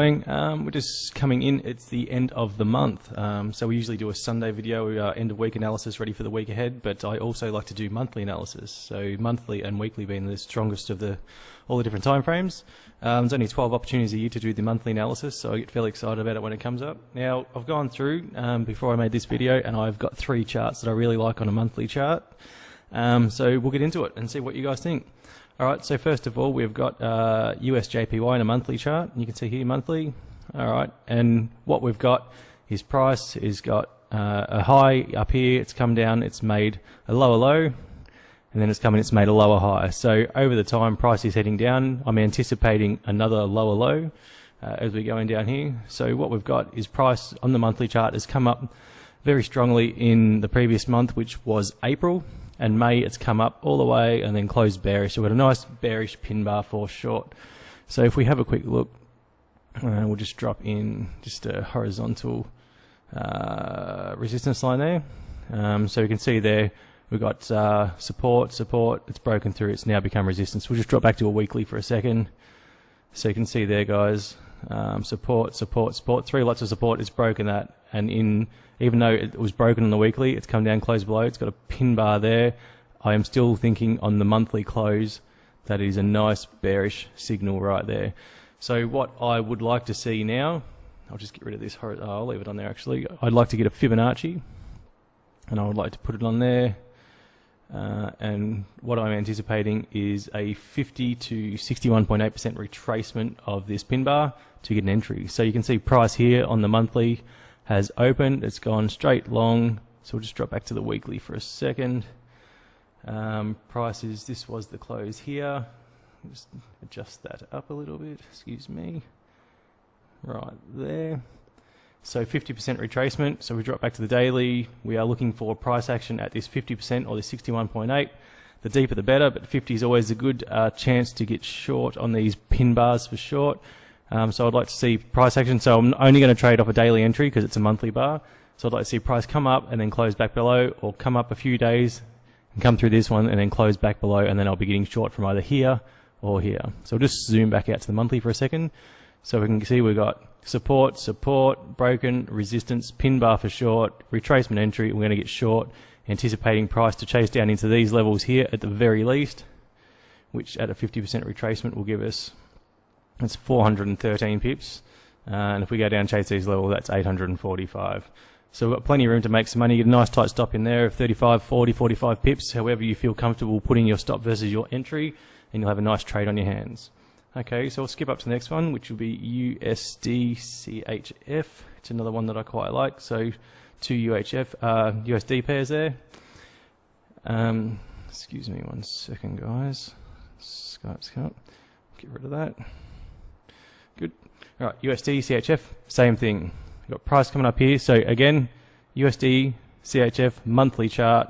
going? We're just coming in. It's the end of the month. So we usually do a Sunday video, end of week analysis ready for the week ahead, but I also like to do monthly analysis. So monthly and weekly being the strongest of all the different time frames. There's only 12 opportunities a year to do the monthly analysis, so I get fairly excited about it when it comes up. Now, I've gone through before I made this video, and I've got 3 charts that I really like on a monthly chart. So we'll get into it and see what you guys think. Alright, so first of all, we've got US JPY in a monthly chart. You can see here monthly. Alright, and what we've got is price has got a high up here, it's come down, it's made a lower low, and then it's come in, it's made a lower high. So over the time, price is heading down. I'm anticipating another lower low as we're going down here. So what we've got is price on the monthly chart has come up very strongly in the previous month, which was April. And May, it's come up all the way and then closed bearish. So we've got a nice bearish pin bar for short. So if we have a quick look, we'll just drop in just a horizontal resistance line there. So you can see there we've got support, it's broken through, it's now become resistance. We'll just drop back to a weekly for a second. So you can see there, guys, support, 3 lots of support, it's broken that. And even though it was broken on the weekly, it's come down, closed below, it's got a pin bar there. I am still thinking on the monthly close that is a nice bearish signal right there. So what I would like to see now, I'll just get rid of this, I'll leave it on there actually. I'd like to get a Fibonacci, and I would like to put it on there. And what I'm anticipating is a 50 to 61.8% retracement of this pin bar to get an entry. So you can see price here on the monthly has opened, it's gone straight long. So we'll just drop back to the weekly for a second. Prices, this was the close here. Just adjust that up a little bit, excuse me. Right there. So 50% retracement. So we drop back to the daily. We are looking for price action at this 50% or the 61.8. The deeper the better, but 50 is always a good chance to get short on these pin bars for short. So I'd like to see price action. So I'm only going to trade off a daily entry because it's a monthly bar. So I'd like to see price come up and then close back below, or come up a few days and come through this one and then close back below, and then I'll be getting short from either here or here. So we'll just zoom back out to the monthly for a second. So we can see we've got support, broken, resistance, pin bar for short, retracement entry. We're going to get short, anticipating price to chase down into these levels here at the very least, which at a 50% retracement will give us, that's 413 pips. And if we go down chase these levels, that's 845. So we've got plenty of room to make some money. Get a nice tight stop in there of 35, 40, 45 pips, however you feel comfortable putting your stop versus your entry, and you'll have a nice trade on your hands. Okay, so we'll skip up to the next one, which will be USD CHF. It's another one that I quite like. So 2 USD pairs there. Excuse me one second, guys. Skype's come up. Get rid of that. Good. All right, USD CHF, same thing. We've got price coming up here. So again, USD CHF monthly chart.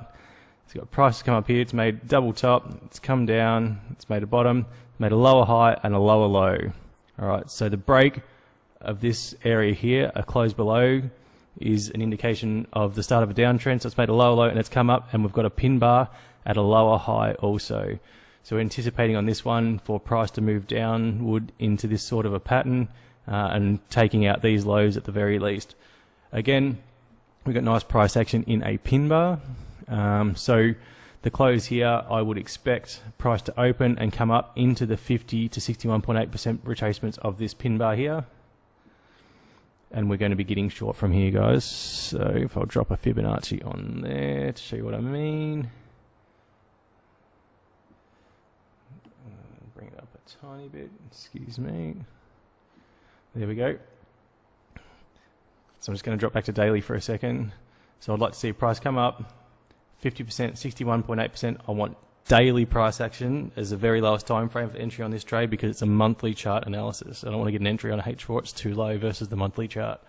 It's got prices come up here. It's made double top. It's come down. It's made a bottom. Made a lower high and a lower low. All right, so the break of this area here, a close below, is an indication of the start of a downtrend. So it's made a lower low and it's come up, and we've got a pin bar at a lower high also. So we're anticipating on this one for price to move downward into this sort of a pattern and taking out these lows at the very least. Again, we've got nice price action in a pin bar. So the close here, I would expect price to open and come up into the 50 to 61.8% retracements of this pin bar here. And we're going to be getting short from here, guys. So if I'll drop a Fibonacci on there to show you what I mean. Bring it up a tiny bit, excuse me. There we go. So I'm just going to drop back to daily for a second. So I'd like to see price come up. 50%, 61.8%. I want daily price action as the very lowest time frame for entry on this trade because it's a monthly chart analysis. I don't want to get an entry on a H4, it's too low versus the monthly chart.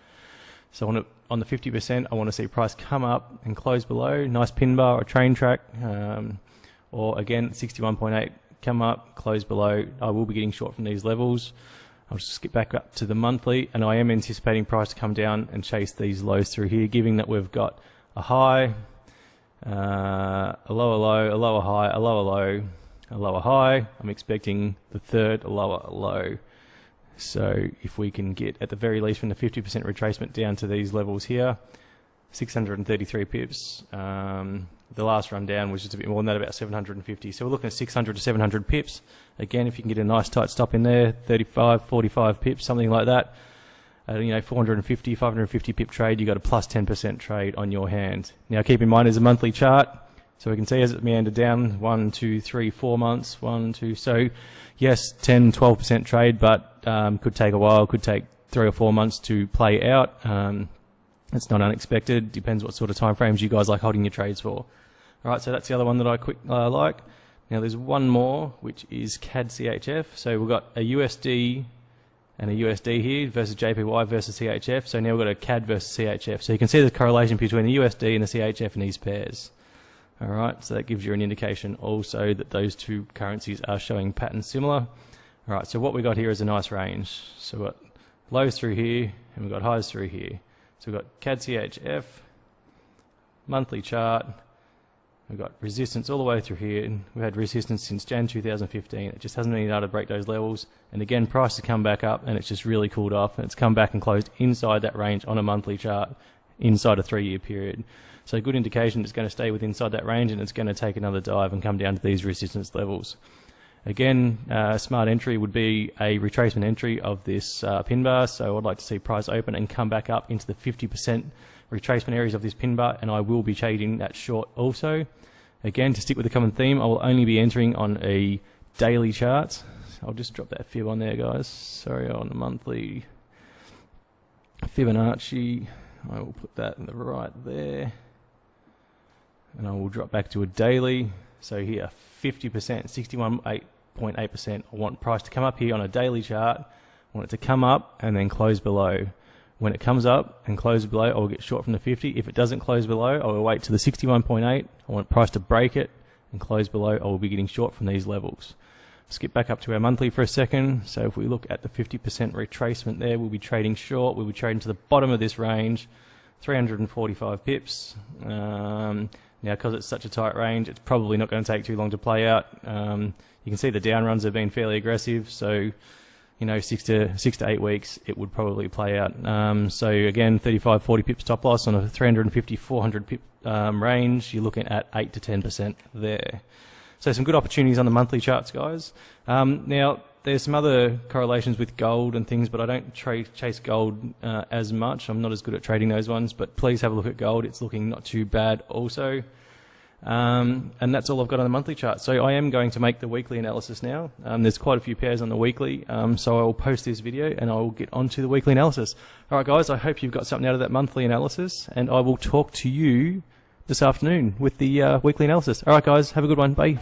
So on the 50%, I want to see price come up and close below. Nice pin bar or train track. Or again, 61.8, come up, close below. I will be getting short from these levels. I'll just skip back up to the monthly, and I am anticipating price to come down and chase these lows through here, given that we've got a high, a lower low, a lower high, a lower low, a lower high. I'm expecting the third lower low. So if we can get at the very least from the 50% retracement down to these levels here, 633 pips. The last run down was just a bit more than that, about 750. So we're looking at 600 to 700 pips. Again, if you can get a nice tight stop in there, 35, 45 pips, something like that. 450, 550 pip trade, you got a plus 10% trade on your hand. Now keep in mind, there's a monthly chart. So we can see as it meandered down, 1, 2, 3, 4 months, 1, 2. So yes, 10, 12% trade, but could take a while, could take 3 or 4 months to play out. It's not unexpected. Depends what sort of time frames you guys like holding your trades for. All right, so that's the other one that I like. Now there's one more, which is CAD CHF. So we've got a USD and a USD here versus JPY versus CHF. So now we've got a CAD versus CHF. So you can see the correlation between the USD and the CHF in these pairs. All right, so that gives you an indication also that those two currencies are showing patterns similar. All right, so what we got here is a nice range. So we've got lows through here and we've got highs through here. So we've got CAD CHF, monthly chart. We've got resistance all the way through here. We've had resistance since Jan 2015. It just hasn't been able to break those levels. And again, price has come back up and it's just really cooled off. And it's come back and closed inside that range on a monthly chart, inside a 3-year period. So a good indication it's going to stay within inside that range and it's going to take another dive and come down to these resistance levels. Again, a smart entry would be a retracement entry of this pin bar. So I'd like to see price open and come back up into the 50% retracement areas of this pin bar, and I will be trading that short also. Again, to stick with the common theme, I will only be entering on a daily chart. I'll just drop that fib on there, guys. Sorry, on a monthly Fibonacci. I will put that right there. And I will drop back to a daily. So here, 50%, 61.8%. I want price to come up here on a daily chart. I want it to come up and then close below. When it comes up and closes below, I will get short from the 50. If it doesn't close below, I will wait to the 61.8. I want price to break it and close below. I will be getting short from these levels. Skip back up to our monthly for a second. So if we look at the 50% retracement there, we'll be trading short. We'll be trading to the bottom of this range, 345 pips. Now, because it's such a tight range, it's probably not going to take too long to play out. You can see the down runs have been fairly aggressive. So 6 to 8 weeks, it would probably play out. So again, 35, 40 pips stop loss on a 350, 400 pip range. You're looking at 8 to 10% there. So some good opportunities on the monthly charts, guys. Now, there's some other correlations with gold and things, but I don't chase gold as much. I'm not as good at trading those ones, but please have a look at gold. It's looking not too bad also. And that's all I've got on the monthly chart. So I am going to make the weekly analysis now. There's quite a few pairs on the weekly, so I will post this video and I will get onto the weekly analysis. All right, guys, I hope you've got something out of that monthly analysis, and I will talk to you this afternoon with the weekly analysis. All right, guys, have a good one. Bye.